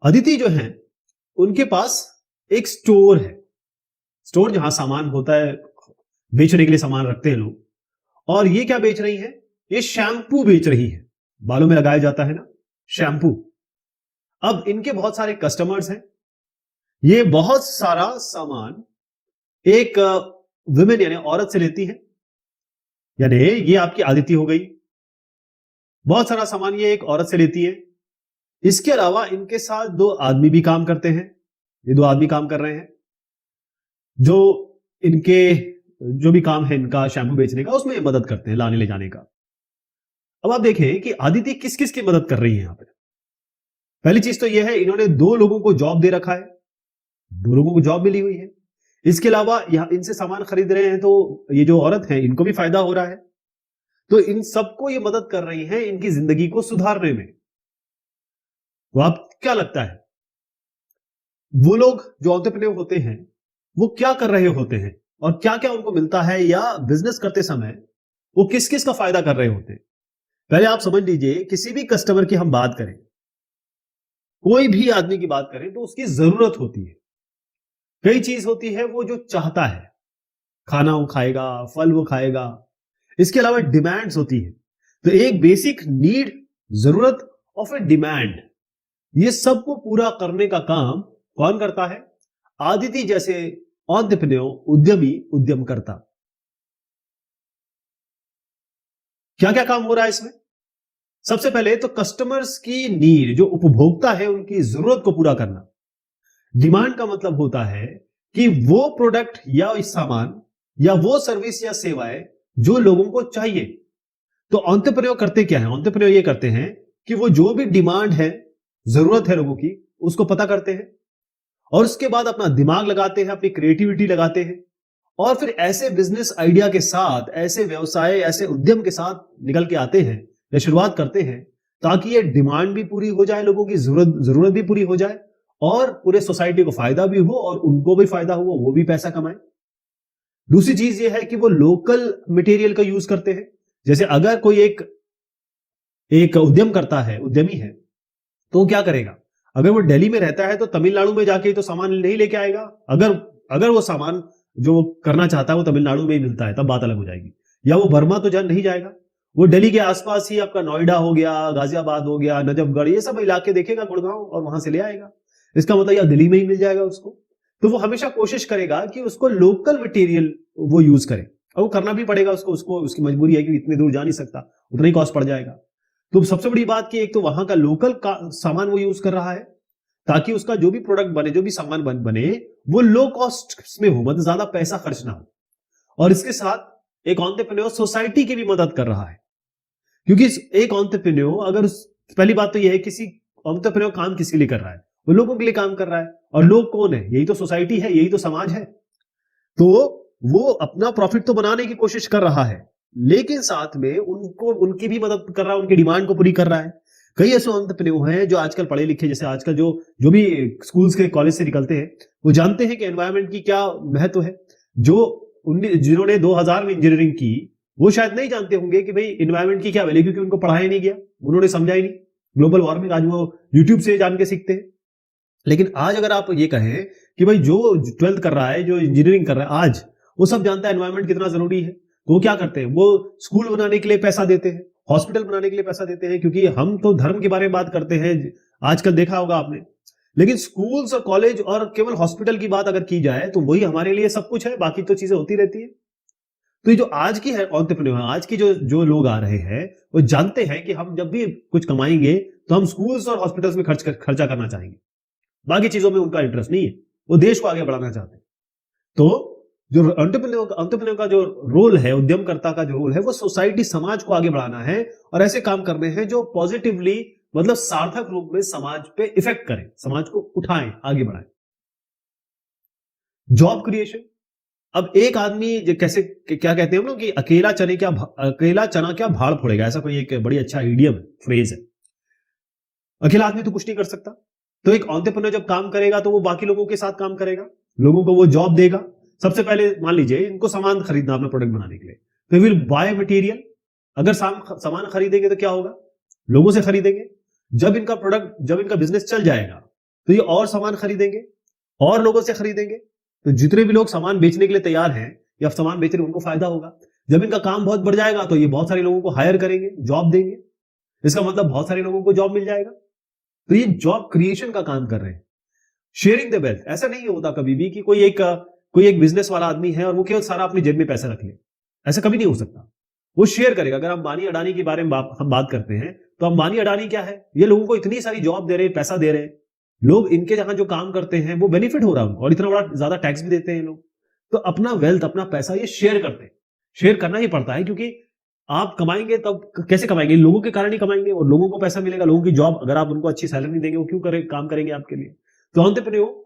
अदिति जो है उनके पास एक स्टोर है। स्टोर जहां सामान होता है, बेचने के लिए सामान रखते हैं लोग। और ये क्या बेच रही है? ये शैम्पू बेच रही है। बालों में लगाया जाता है ना शैम्पू। अब इनके बहुत सारे कस्टमर्स हैं। ये बहुत सारा सामान एक वुमेन यानी औरत से लेती है, यानी ये आपकी अदिति हो गई। बहुत सारा सामान ये एक औरत से लेती है। इसके अलावा इनके साथ दो आदमी भी काम करते हैं। ये दो आदमी काम कर रहे हैं जो इनके जो भी काम है इनका शैम्पू बेचने का, उसमें मदद करते हैं, लाने ले जाने का। अब आप देखें कि अदिति किस किस की मदद कर रही है यहां पे। पहली चीज तो यह है, इन्होंने दो लोगों को जॉब दे रखा है, दो लोगों को जॉब मिली हुई है। इसके अलावा यहां इनसे सामान खरीद रहे हैं तो ये जो औरत है इनको भी फायदा हो रहा है। तो इन सबको ये मदद कर रही है इनकी जिंदगी को सुधारने में। तो आप क्या लगता है वो लोग जो एंटरप्रेन्योर होते हैं वो क्या कर रहे होते हैं और क्या क्या उनको मिलता है, या बिजनेस करते समय वो किस किस का फायदा कर रहे होते हैं? पहले आप समझ लीजिए, किसी भी कस्टमर की हम बात करें, कोई भी आदमी की बात करें, तो उसकी जरूरत होती है। कई चीज होती है वो जो चाहता है, खाना वो खाएगा, फल वो खाएगा। इसके अलावा डिमांड्स होती है। तो एक बेसिक नीड, जरूरत और फिर डिमांड, ये सबको पूरा करने का काम कौन करता है? अदिति जैसे एंटरप्रेन्योर, उद्यमी, उद्यम करता। क्या क्या काम हो रहा है इसमें? सबसे पहले तो कस्टमर्स की नीड, जो उपभोक्ता है उनकी जरूरत को पूरा करना। डिमांड का मतलब होता है कि वो प्रोडक्ट या इस सामान या वो सर्विस या सेवाएं जो लोगों को चाहिए। तो एंटरप्रेन्योर करते क्या है? एंटरप्रेन्योर ये करते हैं कि वो जो भी डिमांड है, जरूरत है लोगों की, उसको पता करते हैं और उसके बाद अपना दिमाग लगाते हैं, अपनी क्रिएटिविटी लगाते हैं और फिर ऐसे बिजनेस आइडिया के साथ, ऐसे व्यवसाय, ऐसे उद्यम के साथ निकल के आते हैं या शुरुआत करते हैं ताकि ये डिमांड भी पूरी हो जाए, लोगों की जरूरत भी पूरी हो जाए और पूरे सोसाइटी को फायदा भी हो और उनको भी फायदा हो, वो भी पैसा कमाए। दूसरी चीज ये है कि वो लोकल मटेरियल का यूज करते हैं। जैसे अगर कोई एक एक उद्यम करता है, उद्यमी है, तो क्या करेगा? अगर वो दिल्ली में रहता है तो तमिलनाडु में जाके तो सामान नहीं लेके आएगा। अगर अगर वो सामान जो करना चाहता है वो तमिलनाडु में ही मिलता है, तब बात अलग हो जाएगी। या वो बर्मा तो जान नहीं जाएगा, वो दिल्ली के आसपास ही आपका नोएडा हो गया, गाजियाबाद हो गया, नजफगढ़, ये सब इलाके देखेगा, गुड़गांव, और वहां से ले आएगा। इसका मतलब या दिल्ली में ही मिल जाएगा उसको। तो वो हमेशा कोशिश करेगा कि उसको लोकल मटेरियल वो यूज करे, और वो करना भी पड़ेगा उसको उसको उसकी मजबूरी है कि इतने दूर जा नहीं सकता, उतना ही कॉस्ट पड़ जाएगा। तो सबसे बड़ी बात कि एक तो वहां का लोकल का सामान वो यूज कर रहा है ताकि उसका जो भी प्रोडक्ट बने, जो भी सामान बने, वो लो कॉस्ट में हो, मतलब ज्यादा पैसा खर्च ना हो। और इसके साथ एक एंटरप्रेन्योर सोसाइटी की भी मदद कर रहा है, क्योंकि एक एंटरप्रेन्योर अगर पहली बात तो यह है, किसी एंटरप्रेन्योर काम किसके लिए कर रहा है? वो लोगों के लिए काम कर रहा है। और लोग कौन है? यही तो सोसाइटी है, यही तो समाज है। तो वो अपना प्रॉफिट तो बनाने की कोशिश कर रहा है, लेकिन साथ में उनको, उनकी भी मदद कर रहा है, उनकी डिमांड को पूरी कर रहा है। कई ऐसे एंटरप्रेन्योर हैं जो आजकल पढ़े लिखे, जैसे आजकल जो भी स्कूल्स के, कॉलेज से निकलते हैं, वो जानते हैं कि एनवायरनमेंट की क्या महत्व है। जिन्होंने 2000 में इंजीनियरिंग की, वो शायद नहीं जानते होंगे कि भाई एनवायरनमेंट की क्या वैल्यू, क्योंकि उनको पढ़ाया नहीं गया, उन्होंने समझा ही नहीं। ग्लोबल वार्मिंग आज वो यूट्यूब से जान के सीखते हैं। लेकिन आज अगर आप ये कहें कि भाई जो 12th कर रहा है, जो इंजीनियरिंग कर रहा है, आज वो सब जानता है एनवायरनमेंट कितना जरूरी है, तो वो क्या करते हैं? वो स्कूल बनाने के लिए पैसा देते हैं, हॉस्पिटल बनाने के लिए पैसा देते हैं, क्योंकि हम तो धर्म के बारे में बात करते हैं, आजकल देखा होगा आपने। लेकिन स्कूल्स और कॉलेज और केवल हॉस्पिटल की बात अगर की जाए तो वही हमारे लिए सब कुछ है, बाकी तो चीजें होती रहती है। तो ये जो आज की है एंटरप्रेन्योर, आज की जो लोग आ रहे हैं, वो जानते हैं कि हम जब भी कुछ कमाएंगे तो हम स्कूल्स और हॉस्पिटल्स में खर्चा करना चाहेंगे, बाकी चीजों में उनका इंटरेस्ट नहीं है, वो देश को आगे बढ़ाना चाहते हैं। तो जो एंटरप्रेन्योर का जो रोल है, उद्यमकर्ता का जो रोल है, वो सोसाइटी, समाज को आगे बढ़ाना है और ऐसे काम करने हैं जो पॉजिटिवली, मतलब सार्थक रूप में समाज पे इफेक्ट करें, समाज को उठाएं, आगे बढ़ाएं। Job creation. अब एक आदमी कैसे, क्या कहते हैं हम लोग कि अकेला चना क्या भाड़ फोड़ेगा, ऐसा कोई एक बड़ी अच्छा इडियम फ्रेज है। अकेला आदमी तो कुछ नहीं कर सकता। तो एक एंटरप्रेन्योर जब काम करेगा तो वो बाकी लोगों के साथ काम करेगा, लोगों को वो जॉब देगा। सबसे पहले मान लीजिए इनको सामान खरीदना अपना प्रोडक्ट बनाने के लिए, तो विल बाय मटेरियल। अगर सामान खरीदेंगे तो क्या होगा? लोगों से खरीदेंगे। जब इनका बिजनेस चल जाएगा तो ये और सामान खरीदेंगे, और लोगों से खरीदेंगे। तो जितने भी लोग सामान बेचने के लिए तैयार हैं या सामान बेच रहे हैं, उनको फायदा होगा। जब इनका काम बहुत बढ़ जाएगा तो ये बहुत सारे लोगों को हायर करेंगे, जॉब देंगे। इसका मतलब बहुत सारे लोगों को जॉब मिल जाएगा। तो ये जॉब क्रिएशन का काम कर रहे हैं, शेयरिंग द वेल्थ। ऐसा नहीं होता कभी भी कि कोई एक बिजनेस वाला आदमी है और वो केवल सारा अपनी जेब में पैसा रख ले। ऐसा कभी नहीं हो सकता। वो शेयर करेगा। अगर अंबानी अडानी के बारे में हम बात करते हैं, तो अंबानी अडानी क्या है, ये लोगों को इतनी सारी जॉब दे रहे हैं, पैसा दे रहे हैं। लोग इनके जहां जो काम करते हैं वो बेनिफिट हो रहा है उनको, और इतना बड़ा ज्यादा टैक्स भी देते हैं लोग। तो अपना वेल्थ, अपना पैसा ये शेयर करते हैं। शेयर करना ही पड़ता है, क्योंकि आप कमाएंगे तब कैसे कमाएंगे, लोगों के कारण ही कमाएंगे, और लोगों को पैसा मिलेगा। लोगों की जॉब, अगर आप उनको अच्छी सैलरी नहीं देंगे, वो क्यों काम करेंगे आपके लिए। तो एंटरप्रेन्योर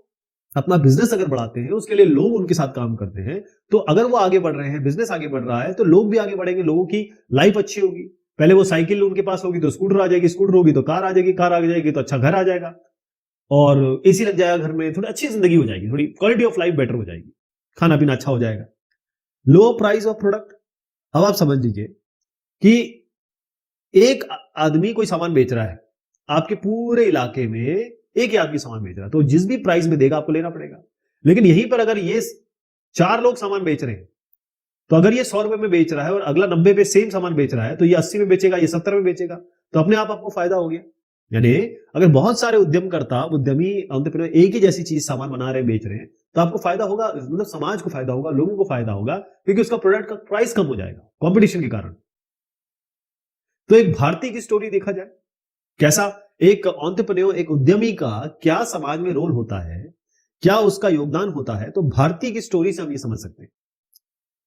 अपना बिजनेस अगर बढ़ाते हैं, उसके लिए लोग उनके साथ काम करते हैं। तो अगर वो आगे बढ़ रहे हैं, बिजनेस आगे बढ़ रहा है, तो लोग भी आगे बढ़ेंगे, लोगों की लाइफ अच्छी होगी। पहले वो साइकिल उनके पास होगी तो स्कूटर आ जाएगी, स्कूटर होगी तो कार आ जाएगी, कार आ जाएगी तो अच्छा घर आ जाएगा, और एसी लग जाएगा घर में, थोड़ी अच्छी जिंदगी हो जाएगी, थोड़ी क्वालिटी ऑफ लाइफ बेटर हो जाएगी, खाना पीना अच्छा हो जाएगा। लो प्राइस ऑफ प्रोडक्ट। अब आप समझ लीजिए कि एक आदमी कोई सामान बेच रहा है, आपके पूरे इलाके में एक ही आदमी सामान बेच रहा है, तो जिस भी प्राइस में देगा आपको लेना पड़ेगा। लेकिन यहीं पर अगर ये 4 लोग सामान बेच रहे हैं, तो अगर ये 100 रुपए में बेच रहा है और अगला 90 पे सेम सामान बेच रहा है, तो ये 80 में बेचेगा, ये 70 में बेचेगा, तो अपने आप आपको फायदा हो गया। यानी अगर बहुत सारे उद्यमी एंटरप्रेन्योर एक ही जैसी चीज सामान बना रहे हैं, बेच रहे हैं, तो आपको फायदा होगा, मतलब समाज को फायदा होगा, लोगों को फायदा होगा, क्योंकि उसका प्रोडक्ट का प्राइस कम हो जाएगा कंपटीशन के कारण। तो एक भारतीय की स्टोरी देखा जाए, कैसा एक एंटरप्रेन्योर, एक उद्यमी का क्या समाज में रोल होता है, क्या उसका योगदान होता है, तो भारतीय की स्टोरी से हम ये समझ सकते हैं।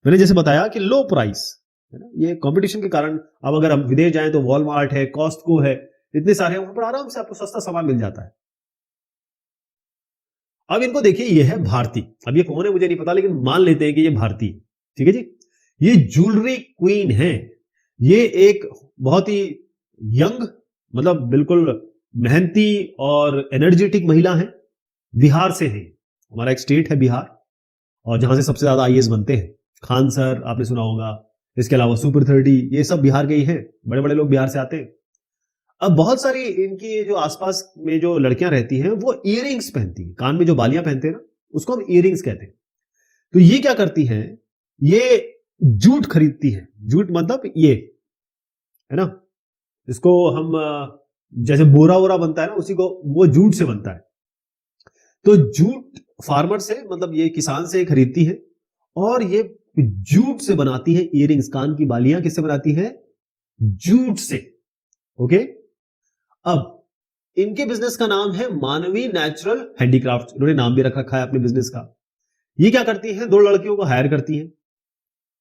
मैंने जैसे बताया कि लो प्राइस है ना, ये कंपटीशन के कारण। अब अगर हम विदेश जाएं तो वॉलमार्ट है, कॉस्टको है, इतने सारे हैं, वहां पर आराम से आपको सस्ता सामान मिल जाता है। अब इनको देखिए, ये है भारती। अब ये कौन है मुझे नहीं पता, लेकिन मान लेते हैं कि ये भारती, ठीक है जी। ये ज्वेलरी क्वीन है। ये एक बहुत ही यंग, मतलब बिल्कुल मेहनती और एनर्जेटिक महिला है। बिहार से है, हमारा एक स्टेट है बिहार, और जहां से सबसे ज्यादा आईएएस बनते हैं। खान सर आपने सुना होगा, इसके अलावा सुपर 30, ये सब बिहार के ही हैं, बड़े बड़े लोग बिहार से आते हैं। अब बहुत सारी इनकी जो आसपास में जो लड़कियां रहती हैं, वो इयररिंग्स पहनती हैं, कान में जो बालियां पहनते हैं ना, उसको हम इयररिंग्स कहते हैं। तो ये क्या करती हैं, ये जूट खरीदती है। जूट मतलब ये है ना, इसको हम जैसे बोरा वोरा बनता है ना, उसी को वो जूट से बनता है। तो जूट फार्मर से, मतलब ये किसान से खरीदती है, और ये जूट से बनाती है इयररिंग्स, कान की बालियां किससे बनाती है, जूट से। ओके। अब इनके बिजनेस का नाम है मानवी नेचुरल हैंडीक्राफ्ट, इन्होंने नाम भी रख रखा है अपने बिजनेस का। ये क्या करती है, 2 लड़कियों को हायर करती है,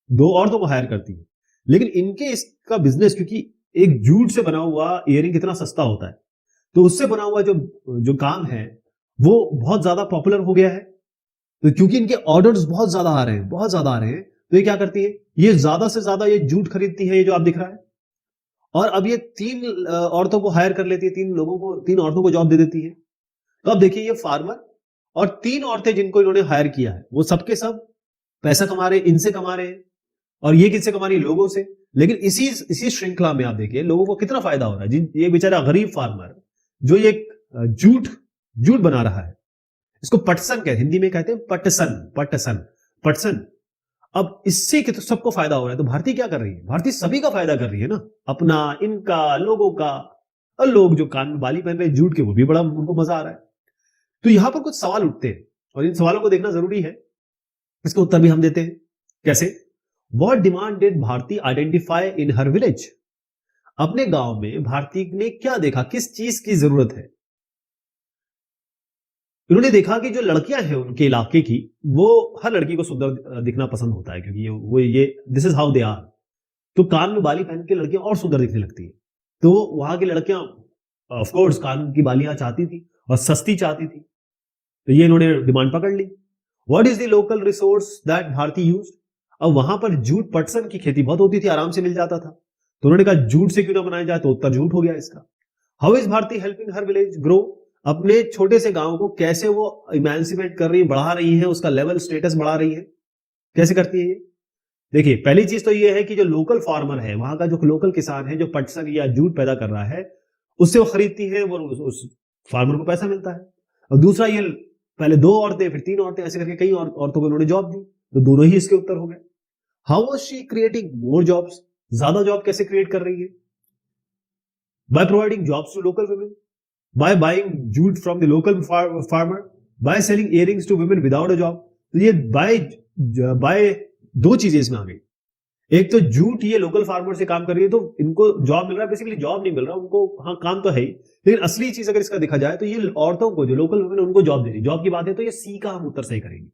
2 औरतों को हायर करती है। लेकिन इनके इसका बिजनेस, क्योंकि एक जूट से बना हुआ इयररिंग कितना सस्ता होता है, तो उससे बना हुआ जो जो काम है वो बहुत ज्यादा पॉपुलर हो गया है। तो क्योंकि इनके ऑर्डर्स बहुत ज्यादा आ रहे हैं, बहुत ज्यादा आ रहे हैं, तो ये क्या करती है, ये ज्यादा से ज्यादा ये जूट खरीदती है, ये जो आप दिख रहा है। और अब ये 3 औरतों को हायर कर लेती है, 3 औरतों को जॉब दे देती है। तो अब देखिए, ये फार्मर और 3 औरतें जिनको इन्होंने हायर किया है, वो सबके सब पैसा कमा रहे हैं, इनसे कमा रहे हैं। और ये किससे कमा रही है, लोगों से। लेकिन इसी श्रृंखला में आप देखिए लोगों को कितना फायदा हो रहा है। ये बेचारा गरीब फार्मर जो ये जूट जूट बना रहा है, इसको पटसन कहते हैं, हिंदी में कहते हैं पटसन, पटसन, पटसन। अब इससे तो सबको फायदा हो रहा है। तो भारतीय क्या कर रही है, भारतीय सभी का फायदा कर रही है ना, अपना, इनका, लोगों का। और लोग जो कान में बाली पहन रहे हैं जूट के, वो भी बड़ा उनको मजा आ रहा है। तो यहां पर कुछ सवाल उठते हैं, और इन सवालों को देखना जरूरी है। इसका उत्तर भी हम देते हैं। कैसे? What demand did Bharti identify in her village? अपने गांव में भारती ने क्या देखा, किस चीज की जरूरत है। उन्होंने देखा कि जो लड़कियां हैं उनके इलाके की, वो हर लड़की को सुंदर दिखना पसंद होता है, क्योंकि ये this is how they are. तो कान में बाली पहन के लड़कियां और सुंदर दिखने लगती है। तो वहां की लड़कियां ऑफ कोर्स कान की बालियां चाहती थी, और सस्ती चाहती थी। तो ये इन्होंने डिमांड पकड़ ली। What is the local resource that Bharti used? अब वहां पर जूट पटसन की खेती बहुत होती थी, आराम से मिल जाता था। तो उन्होंने कहा जूट से क्यों ना बनाया जाए, तो उत्तर जूट हो गया इसका। How is Bharti helping her village grow? अपने छोटे से गांव को कैसे वो इमेंसिपेट कर रही है, बढ़ा रही है, उसका लेवल स्टेटस बढ़ा रही है। कैसे करती है ये? देखिए, पहली चीज तो ये है कि जो लोकल फार्मर है, वहां का जो लोकल किसान है, जो पटसन या जूट पैदा कर रहा है, उससे वो खरीदती है, वो उस फार्मर को पैसा मिलता है। और दूसरा ये पहले 2 औरतें फिर 3 औरतें ऐसे करके कई औरतों को इन्होंने जॉब दी, तो दोनों ही इसके उत्तर हो गए। How was she creating more jobs? ज्यादा जॉब कैसे क्रिएट कर रही है? By providing jobs to local women, by buying jute from the local farmer, by selling earrings to women without a job. तो ये बाय 2 चीजें इसमें आ गई। एक तो जूट ये लोकल फार्मर से काम कर रही है तो इनको जॉब मिल रहा है, बेसिकली जॉब नहीं मिल रहा उनको, हाँ काम तो है ही, लेकिन असली चीज अगर इसका देखा जाए तो ये औरतों को जो लोकल वुमेन उनको जॉब दे रही, जॉब की बात है तो ये सी का हम उत्तर सही करेंगे।